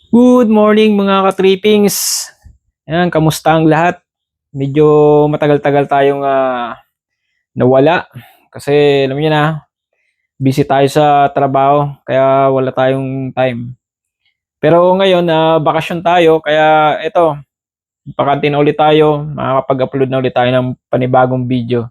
Good morning mga ka-trippings. Ayan, kamusta ang lahat? Medyo matagal-tagal tayong nawala kasi alam niyo na, busy tayo sa trabaho kaya wala tayong time. Pero ngayon bakasyon tayo kaya eto, bakante na ulit tayo, makakapag-upload na ulit tayo ng panibagong video.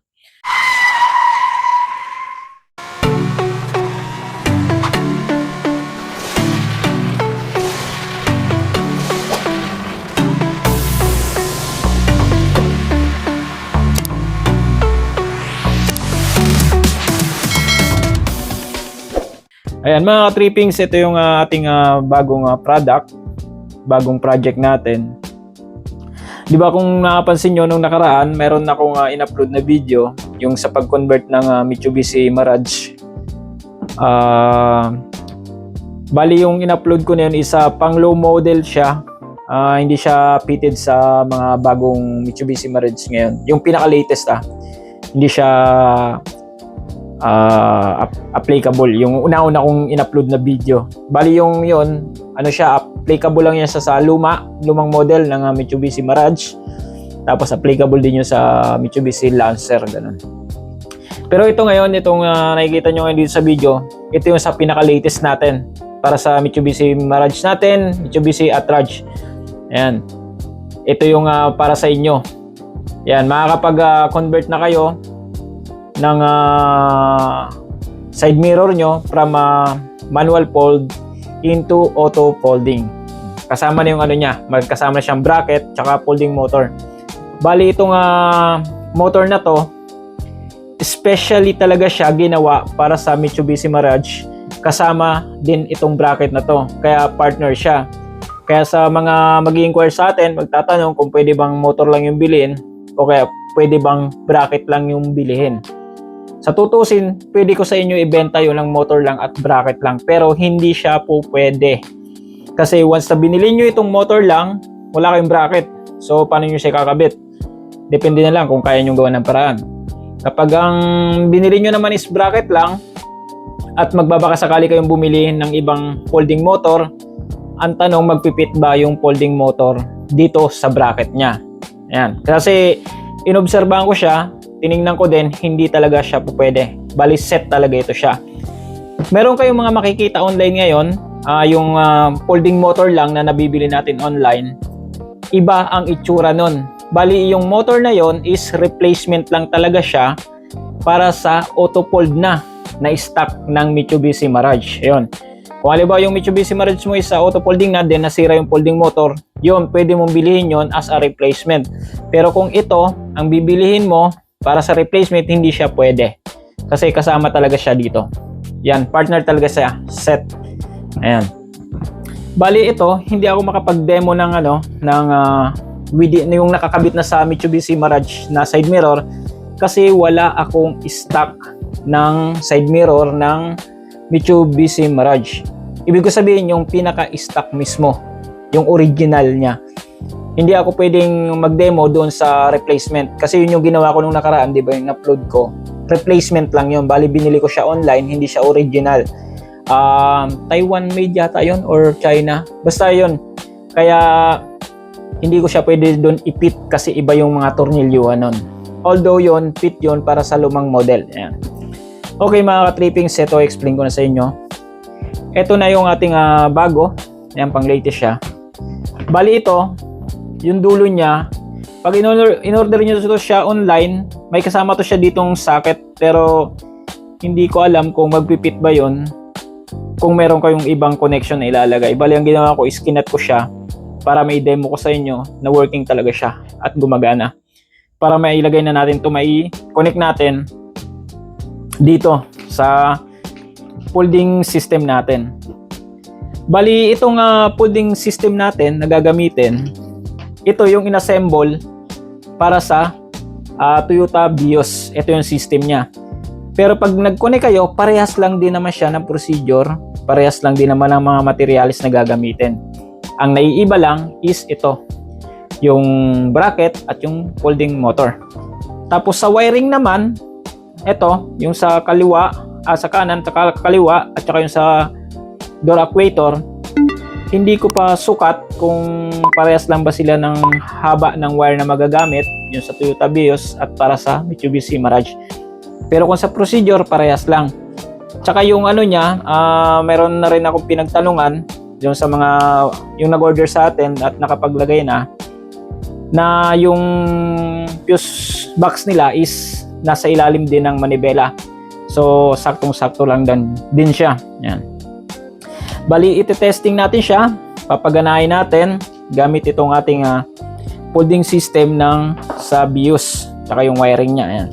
Ayan mga ka-trippings, ito yung ating bagong product, bagong project natin. Di ba kung napansin nyo nung nakaraan, meron akong in-upload na video yung sa pag-convert ng Mitsubishi Mirage. Bali yung in-upload ko na yun is pang low model siya. Hindi siya fitted sa mga bagong Mitsubishi Mirage ngayon. Yung pinaka-latest hindi siya applicable. Yung una-una kong in-upload na video. Bali yung yun, ano siya, applicable lang yan sa lumang model ng Mitsubishi Mirage. Tapos applicable din yun sa Mitsubishi Lancer, ganun. Pero ito ngayon, itong nakikita nyo ngayon dito sa video, ito yung sa pinaka-latest natin para sa Mitsubishi Mirage natin, Mitsubishi Attrage. Ayan. Ito yung para sa inyo. Ayan, makakapag-convert na kayo ng side mirror nyo from manual fold into auto folding. Kasama na yung magkasama na siyang bracket tsaka folding motor. Bali itong motor na to, especially talaga siya ginawa para sa Mitsubishi Mirage. Kasama din itong bracket na to, kaya partner siya. Kaya sa mga mag-i-inquire sa atin, magtatanong kung pwede bang motor lang yung bilhin o kaya pwede bang bracket lang yung bilihin. Sa tutusin, pwede ko sa inyo ibenta yun ng motor lang at bracket lang, pero hindi siya po pwede. Kasi once na binili nyo itong motor lang, wala kayong bracket. So, paano nyo siya kakabit? Depende na lang kung kaya nyo gawa ng paraan. Kapag ang binili nyo naman is bracket lang, at magbabaka sakali kayong bumili ng ibang folding motor, ang tanong, magpipit ba yung folding motor dito sa bracket niya? Ayan. Kasi, inobserbahan ko siya, tiningnan ko din, hindi talaga siya po pwede. Bali set talaga ito siya. Meron kayong mga makikita online ngayon, yung folding motor lang na nabibili natin online. Iba ang itsura nun. Bali yung motor na yon is replacement lang talaga siya para sa auto fold na stock ng Mitsubishi Mirage. Ayun. Kung halimbawa yung Mitsubishi Mirage mo is sa auto folding na din, nasira yung folding motor, yun, pwede mong bilihin yon as a replacement. Pero kung ito, ang bibilihin mo para sa replacement, hindi siya pwede. Kasi kasama talaga siya dito. Yan, partner talaga siya, set. Ayan. Bali ito, hindi ako makapag-demo ng yung nakakabit na sa Mitsubishi Mirage na side mirror kasi wala akong stock ng side mirror ng Mitsubishi Mirage. Ibig ko sabihin yung pinaka-stock mismo, yung original niya. Hindi ako pwedeng mag-demo doon sa replacement kasi yun yung ginawa ko nung nakaraan, di ba, yung upload ko. Replacement lang yun. Bali, binili ko siya online, hindi siya original. Taiwan made yata yun or China. Basta yun. Kaya, hindi ko siya pwede doon ipit kasi iba yung mga tornilyuhan nun. Although yun, fit yun para sa lumang model. Ayan. Okay mga ka-trippings, ito explain ko na sa inyo. Ito na yung ating bago. Ayan, pang latest siya. Bali ito, yung dulo niya, pag in-order nyo siya online, may kasama to siya ditong socket, pero hindi ko alam kung magpipit ba yon kung meron kayong ibang connection na ilalagay. Bali, ang ginawa ko is kinat ko siya para may demo ko sa inyo na working talaga siya at gumagana. Para may ilagay na natin to, may connect natin dito sa folding system natin. Bali, itong folding system natin na gagamitin, ito yung inassemble para sa Toyota Vios. Ito yung system niya. Pero pag nag-connect kayo, parehas lang din naman siya ng procedure. Parehas lang din naman ang mga materials na gagamitin. Ang naiiba lang is ito. Yung bracket at yung folding motor. Tapos sa wiring naman, ito, yung sa kaliwa, sa kanan, sa kaliwa, at saka yung sa door actuator, hindi ko pa sukat kung parehas lang ba sila ng haba ng wire na magagamit, yung sa Toyota Vios at para sa Mitsubishi Mirage. Pero kung sa procedure, parehas lang. Tsaka yung ano niya, meron na rin akong pinagtanungan yung sa mga yung nag-order sa atin at nakapaglagay na yung fuse box nila is nasa ilalim din ng manibela. So saktong-sakto lang din siya. Yan. Bali, ite-testing natin siya. Papaganahin natin gamit itong ating folding system ng sa BIOS. Tsaka yung wiring niya. Ayan.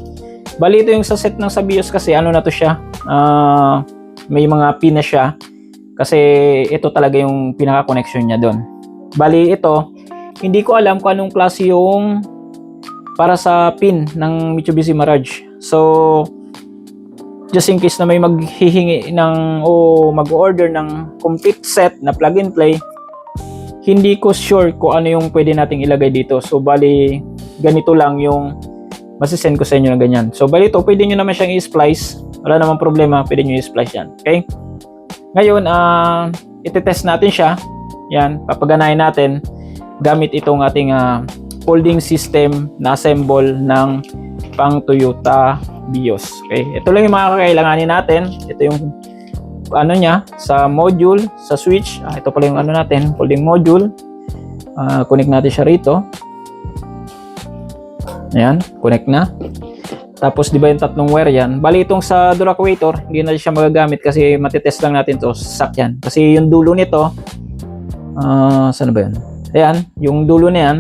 Bali, ito yung sa set ng sa BIOS kasi ano na to siya. May mga pin na siya. Kasi ito talaga yung pinaka-connection niya doon. Bali, ito, hindi ko alam kung anong klase yung para sa pin ng Mitsubishi Mirage. So, just in case na may maghihingi o mag-order ng complete set na plug and play, hindi ko sure kung ano yung pwede nating ilagay dito. So bali, ganito lang yung masisend ko sa inyo na ganyan. So bali ito, pwede nyo naman siyang i-splice. Wala namang problema, pwede nyo i-splice yan. Okay? Ngayon, iti-test natin siya. Yan, papaganahin natin gamit itong ating folding system na assemble ng pang Toyota BIOS. Okay, ito lang yung mga kakailanganin natin. Ito yung ano niya sa module, sa switch. Ito pala yung ano natin, folding module. Connect natin siya rito. Ayan, connect na. Tapos di ba yung tatlong wire yan? Bali itong sa door actuator, hindi na siya magagamit kasi matitest lang natin to sa sakyan. Kasi yung dulo nito, saan ba yan? Ayan, yung dulo na yan,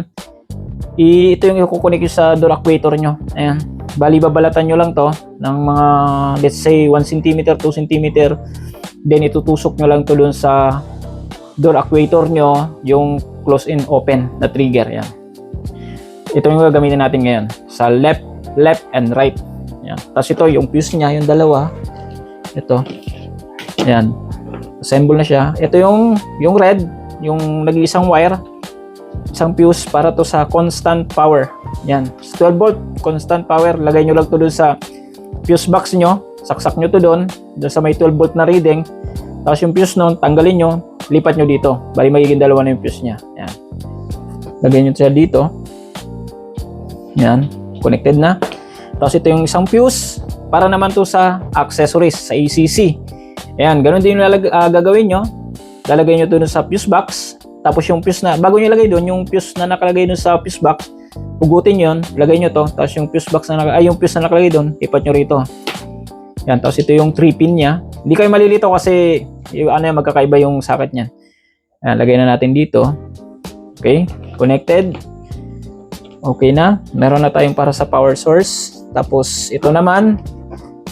ito yung i-connect sa door actuator nyo. Ayan. Bali, babalatan nyo lang to ng mga, let's say, 1 cm, 2 cm. Then, itutusok nyo lang to dun sa door actuator nyo, yung close and open na trigger. Yan. Ito yung gagamitin natin ngayon. Sa left and right. Yan. Tapos ito, yung fuse niya, yung dalawa. Ito. Yan. Assemble na siya. Ito yung red, yung nag-iisang wire. Isang fuse para to sa constant power. Yan, 12 volt constant power. Lagay nyo lang to dun sa fuse box nyo. Saksak nyo to dun sa may 12 volt na reading. Tapos yung fuse nun, tanggalin nyo, lipat nyo dito. Bali magiging dalawa na yung fuse nya. Yan. Lagay nyo siya dito. Yan, connected na. Tapos ito yung isang fuse para naman to sa accessories, sa ACC. Yan, ganun din yung gagawin nyo. Lalagay nyo to dun sa fuse box. Tapos yung fuse na, bago nyo ilagay doon, yung fuse na nakalagay doon sa fuse box, hugutin yon, lagay nyo to, tapos yung fuse box na yung fuse na nakalagay doon, ipat nyo rito. Yan, tapos ito yung 3 pin niya. Hindi kayo malilito kasi magkakaiba yung socket niyan. Yan, lagay na natin dito. Okay, connected. Okay na, meron na tayong para sa power source. Tapos ito naman,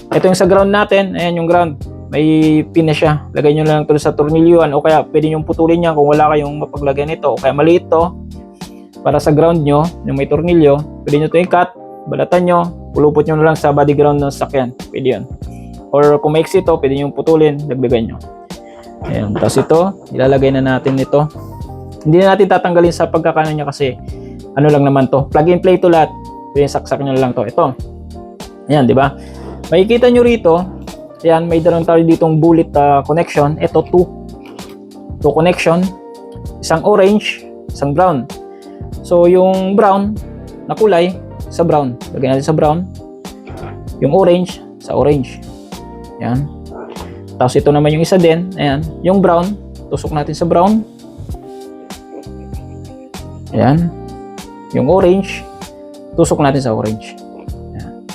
ito yung sa ground natin. Ayan yung ground. May pin na siya. Lagay nyo lang ito sa tornilyuan o kaya pwede nyo putulin yan kung wala kayong mapaglagay nito o kaya maliit to. Para sa ground nyo, yung may tornilyo, pwede nyo ito i-cut, balatan nyo, pulupot nyo na lang sa body ground ng sasakyan. Pwede yun. Or kung maiksi ito, pwede nyo putulin, dagdagan nyo. Ayan. Tapos ito, ilalagay na natin ito. Hindi na natin tatanggalin sa pagkakanan niya kasi ano lang naman to. Plug and play to lahat. Pwede saksak nyo lang to. Ito. Ayan, di ba? Makikita nyo rito, ayan, may daron tayo ditong bullet connection. Ito, two connection. Isang orange, isang brown. So, yung brown na kulay sa brown. Lagyan natin sa brown. Yung orange sa orange. Ayan. Tapos ito naman yung isa din. Ayan. Yung brown. Tusok natin sa brown. Ayan. Yung orange. Tusok natin sa orange. Ayan.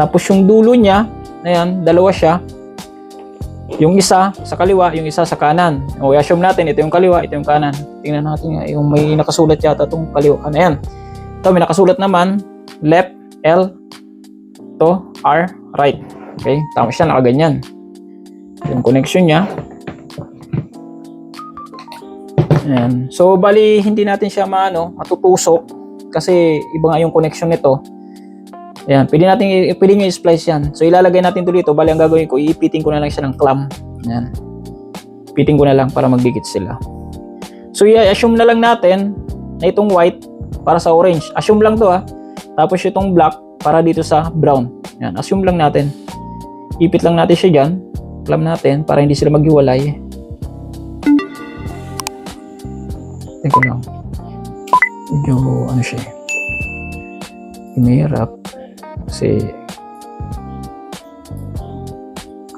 Tapos yung dulo niya, ayan, dalawa siya. Yung isa sa kaliwa, yung isa sa kanan. O i-assume natin, ito yung kaliwa, ito yung kanan. Tingnan natin yung may nakasulat yata itong kaliwa. Ayan. Ito, may nakasulat naman, left, L, to R, right. Okay, tama siya, nakaganyan. Yung connection niya. Ayan. So, bali, hindi natin siya matutusok kasi iba nga yung connection nito. Ayan, pwede nyo i-splice yan. So, ilalagay natin ito dito. Bali, ang gagawin ko, iipitin ko na lang siya ng clamp. Ayan. Ipitin ko na lang para magdikit sila. So, i-assume na lang natin na itong white para sa orange. Assume lang to Tapos itong black para dito sa brown. Ayan, assume lang natin. Ipit lang natin siya dyan. Clamp natin para hindi sila maghiwalay. Teka lang. Medyo ano siya eh. Mahirap. Kasi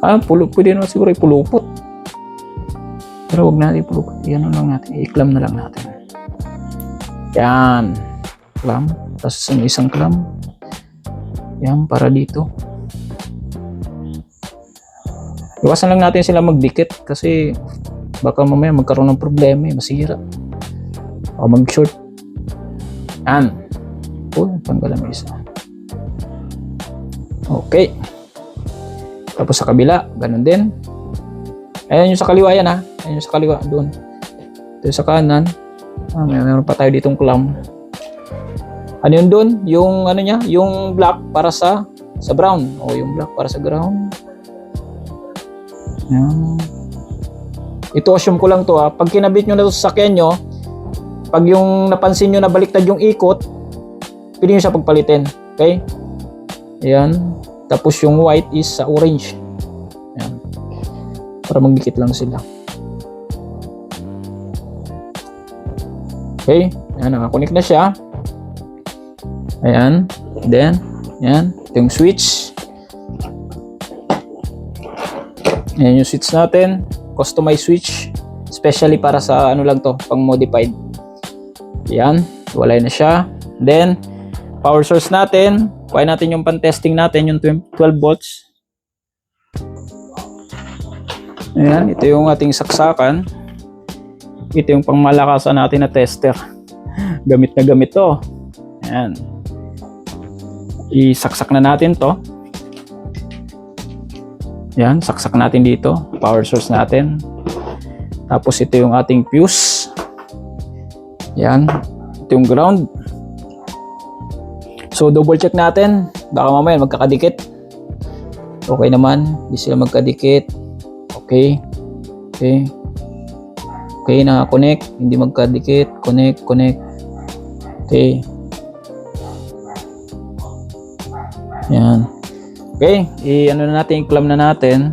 pwede naman siguro ipulupot. Pero wag natin ipulupot. Yan lang natin. I-clam na lang natin. Yan. Clam. Tapos isang clam. Yan, para dito. Iwasan lang natin sila magdikit kasi baka mamaya magkaroon ng problema eh. Masira. O mag-short. Yan. Tanggalan mo isa. Okay. Tapos sa kabila, ganun din. Ayan yung sa kaliwa yan ha. Ayan yung sa kaliwa, doon. Ito sa kanan. Mayroon pa tayo ditong clam. Ano yun doon? Yung ano niya? Yung black para sa brown. O yung black para sa brown. Ayan. Ito assume ko lang to ha. Pag kinabit nyo na ito sa sakyan nyo, pag yung napansin nyo na baliktad yung ikot, pwede nyo siya pagpalitin. Okay? Ayan. Tapos yung white is sa orange. Ayan. Para magdikit lang sila. Okay. Ayan. Nakakonect na siya. Ayan. Then, ayan. Ito yung switch. Ayan yung switch natin. Customized switch. Especially para sa ano lang to. Pang modified. Ayan. Walay na siya. Then, power source natin. Kuhain natin yung pan-testing natin, yung 12 volts. Ayan, ito yung ating saksakan. Ito yung pangmalakasan natin na tester. Gamit na gamit to. Ayan. Isaksak na natin to. Ayan, saksak natin dito. Power source natin. Tapos ito yung ating fuse. Ayan. Ito yung ground. So double check natin, baka mamaya magkakadikit. Okay naman, hindi sila magkadikit. Okay. Okay, naka-connect, hindi magkadikit. Connect. Okay. Yan. Okay, ano na natin, i-clamp na natin.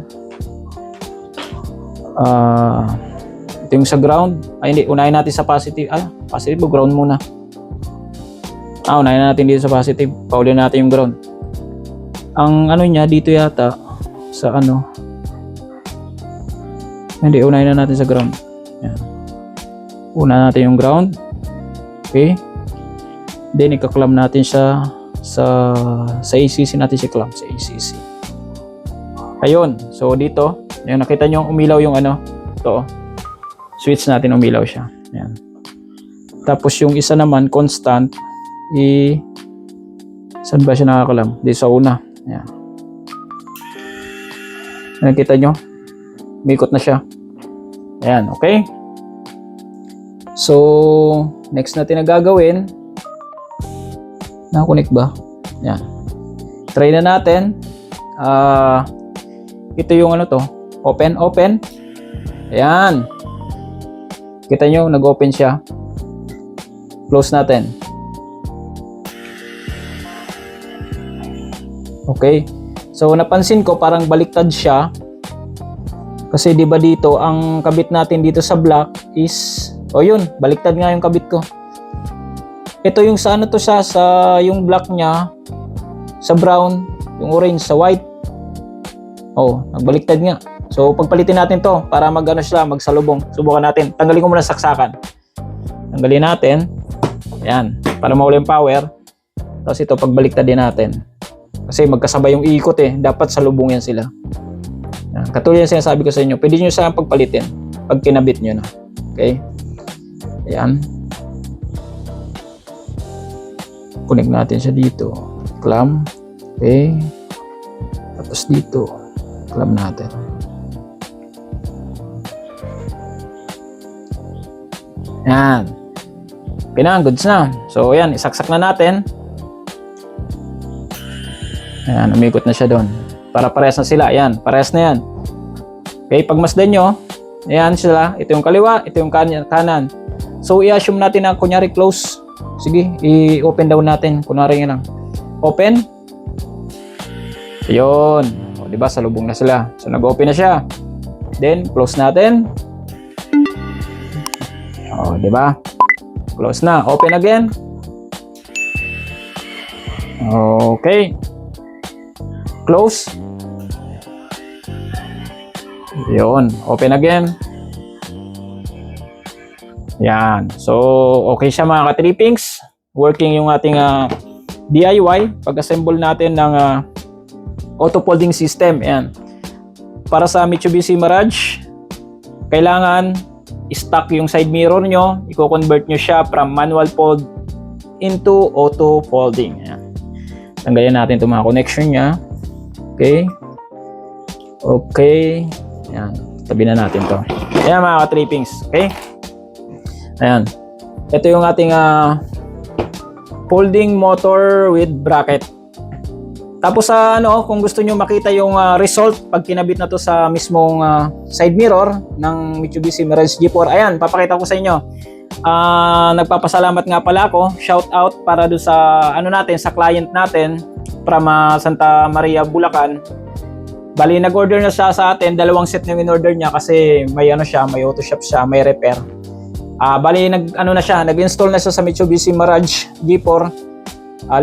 Ito yung sa ground. Hindi, unahin natin sa positive. Positive o ground muna? Unahin natin dito sa positive. Paulin natin yung ground. Ang ano niya dito yata sa ano. Hindi, unahin na natin sa ground. Yan. Una natin yung ground. Okay. Then ika-clamp natin siya sa ACC natin si clamp sa ACC. Ayun. So dito, yung nakita niyo umilaw yung ano, ito. Switch natin umilaw siya. Yan. Tapos yung isa naman constant saan ba siya nakakalam? Di sa una. Ayan. Nakita nyo? Mikot na siya. Ayan, okay? So, next natin na gagawin. Nakakonect ba? Ayan. Try na natin. Ito yung ano to. Open. Ayan. Kita nyo, nag-open siya. Close natin. Okay. So napansin ko parang baliktad siya. Kasi 'di ba dito ang kabit natin dito sa black is yun, baliktad nga yung kabit ko. Ito yung sa ano to siya sa yung black niya sa brown, yung orange sa white. Nagbaliktad nga. So pagpalitin natin 'to para magano siya, magsalubong. Subukan natin. Tanggalin ko muna saksakan. Tanggalin natin. Ayan, para mawala yung power. Tapos ito pagbaliktad din natin. Kasi magkasabay yung ikot dapat salubong yan sila. Yan. Katulad yung sinasabi ko sa inyo, pwede nyo siya pagpalitin pag kinabit nyo na. Okay? Ayan. Connect natin siya dito. Clamp. Okay. Tapos dito, clamp natin. Yan. Okay na, goods na. So, ayan, isaksak na natin. Ayan, umikot na siya doon. Para parehas na sila. Ayan, parehas na yan. Okay, pagmasdan nyo, ayan sila. Ito yung kaliwa, ito yung kanan. So, i-assume natin na kunyari close. Sige, i-open down natin. Kunwari nga lang. Open. Ayun. Diba, salubong na sila. So, nag-open na siya. Then, close natin. Diba? Close na. Open again. Okay. Close. Yun. Open again. Yan. So, okay siya mga ka-trippings. Working yung ating DIY. Pag-assemble natin ng auto folding system. Yan. Para sa Mitsubishi Mirage, kailangan stock yung side mirror nyo. I-convert nyo siya from manual fold into auto folding. Yan. Tanggalin natin itong mga connection nya. Okay. Okay. Yan. Tabi na natin to. Ayan mga ka-trippings. Okay. Ayan. Ito yung ating folding motor with bracket. Tapos kung gusto nyo makita yung result pag kinabit na to sa mismong side mirror ng Mitsubishi Mirage G4, ayan, papakita ko sa inyo. Nagpapasalamat nga pala ako, shout out para do sa sa client natin from Santa Maria, Bulacan. Bali nag-order na siya sa atin, 2 set yung in-order niya kasi may may auto shop siya, may repair. Bali nag-install na siya sa Mitsubishi Mirage G4,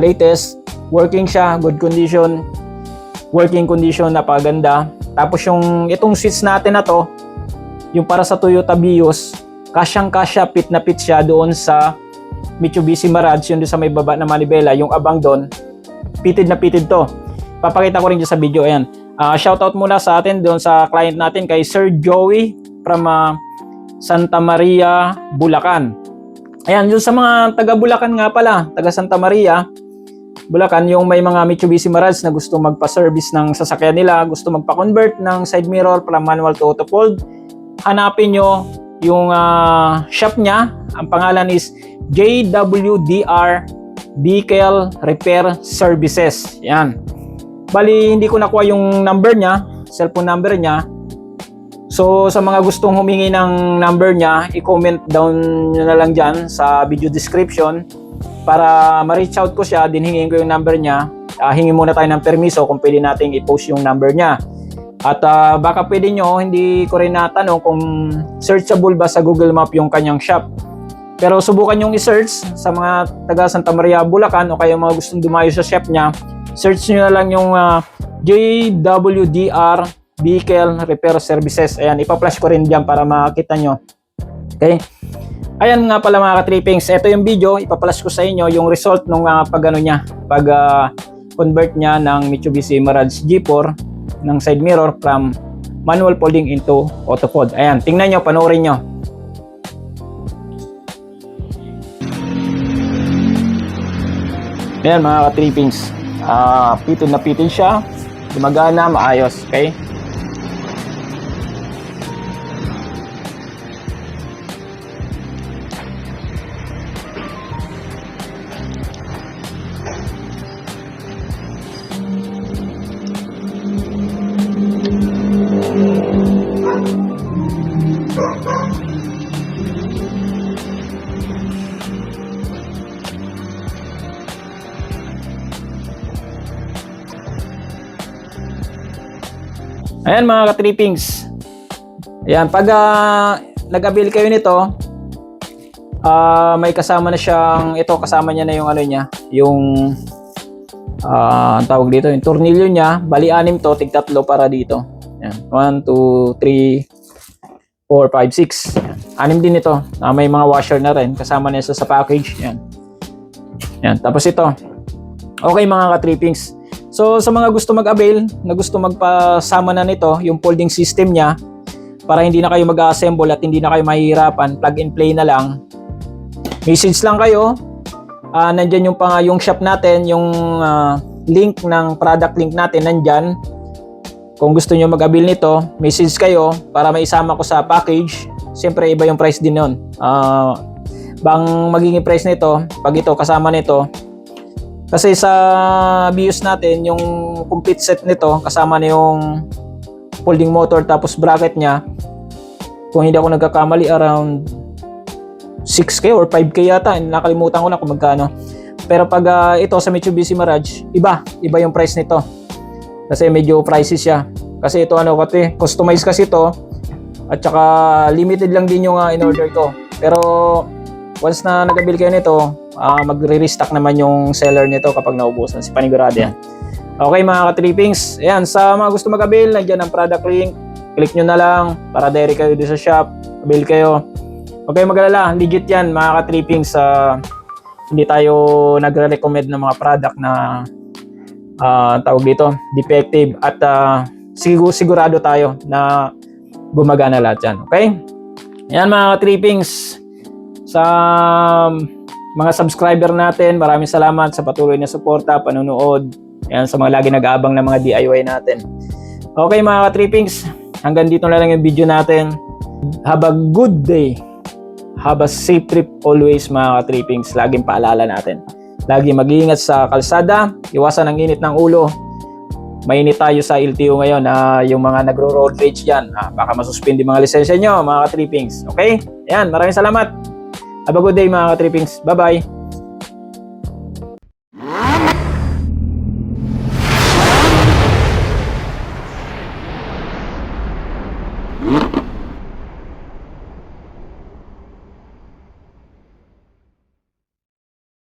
latest. Working siya, good condition, working condition, napaganda. Tapos itong switch natin na to, yung para sa Toyota Vios, kasyang-kasya, fit na fit siya doon sa Mitsubishi Mirage, yung doon sa may baba na manibela, yung abang doon, fitted na fitted to. Papakita ko rin dyan sa video, ayan. Shoutout muna sa atin doon sa client natin kay Sir Joey from Santa Maria, Bulacan. Ayan, yung sa mga taga Bulacan nga pala, taga Santa Maria, Bulacan, yung may mga Mitsubishi Mirage na gusto magpa-service ng sasakyan nila, gusto magpa-convert ng side mirror from manual to auto fold, hanapin nyo yung shop niya. Ang pangalan is JWDR Vehicle Repair Services. Yan. Bali, hindi ko nakuha yung number niya, cellphone number niya. So, sa mga gustong humingi ng number niya, i-comment down nyo na lang dyan sa video description para ma-reach out ko siya, din hingin ko yung number niya. Hingi muna tayo ng permiso kung pwede nating i-post yung number niya. At baka pwede nyo, hindi ko rin natanong kung searchable ba sa Google Map yung kanyang shop. Pero subukan nyo i-search sa mga taga Santa Maria, Bulacan o kaya mga gustong dumayo sa shop niya. Search nyo na lang yung JWDR Vehicle Repair Services. Ayan, ipa-flash ko rin dyan para makita nyo. Okay? Ayan nga pala mga ka-trippings, ito yung video, ipa-flash ko sa inyo yung result nung pag-convert niya ng Mitsubishi Mirage G4 ng side mirror from manual folding into auto fold. Ayan, tingnan nyo, panoorin nyo. Ayan mga ka-trippings, pitid na pitid siya, gumagana, maayos, okay? Ayan mga ka-trippings. Ayan, pag nag-avail kayo nito, may kasama na siyang, kasama niya na yung yung tawag dito, yung tornilyo niya. Bali 6 to, tig-tatlo para dito. Ayan, 1, 2, 3, 4, 5, 6. Ayan, 6 din ito. May mga washer na rin, kasama na sa package. Ayan. Ayan, tapos ito. Okay mga ka-trippings. So sa mga gusto mag-avail, na gusto magpasama na nito, yung folding system niya, para hindi na kayo mag-assemble at hindi na kayo mahihirapan, plug and play na lang. Message lang kayo. Nandyan yung shop natin, yung link ng product link natin nandyan. Kung gusto nyo mag-avail nito, message kayo para maisama ko sa package. Siyempre iba yung price din nun. Bang magiging price nito, pag ito kasama nito, kasi sa Vios natin, yung complete set nito, kasama na yung folding motor tapos bracket niya, kung hindi ako nagkakamali, around 6K or 5K yata. Nakalimutan ko na kung magkano. Pero pag ito sa Mitsubishi Mirage, iba yung price nito. Kasi medyo pricey siya. Kasi ito customize kasi ito. At saka limited lang din yung in-order ko. Pero once na nag-avail kayo nito, magre-restock naman yung seller nito kapag naubusan. Si panigurado yan. Okay mga ka-trippings, ayan, sa mga gusto mag-avail, nandiyan ang product link. Click nyo na lang para direct kayo dito sa shop. Avail kayo. Huwag kayong mag-alala, legit yan mga ka-trippings. Hindi tayo nagre-recommend ng mga product na tawag dito, defective at sigurado tayo na gumagana lahat yan. Okay? Ayan mga ka-trippings, sa mga subscriber natin, maraming salamat sa patuloy na suporta, panunood. Ayan, sa mga lagi nag-aabang ng mga DIY natin. Okay mga ka-trippings, hanggang dito na lang yung video natin. Have a good day. Have a safe trip always mga ka-trippings. Laging paalala natin. Lagi mag-iingat sa kalsada, iwasan ang init ng ulo. Mainit tayo sa LTO ngayon na yung mga nagro-road rage dyan. Baka masuspindi mga lisensya nyo mga ka-trippings. Okay? Ayan, maraming salamat. Have a good day mga ka-trippings. Bye-bye.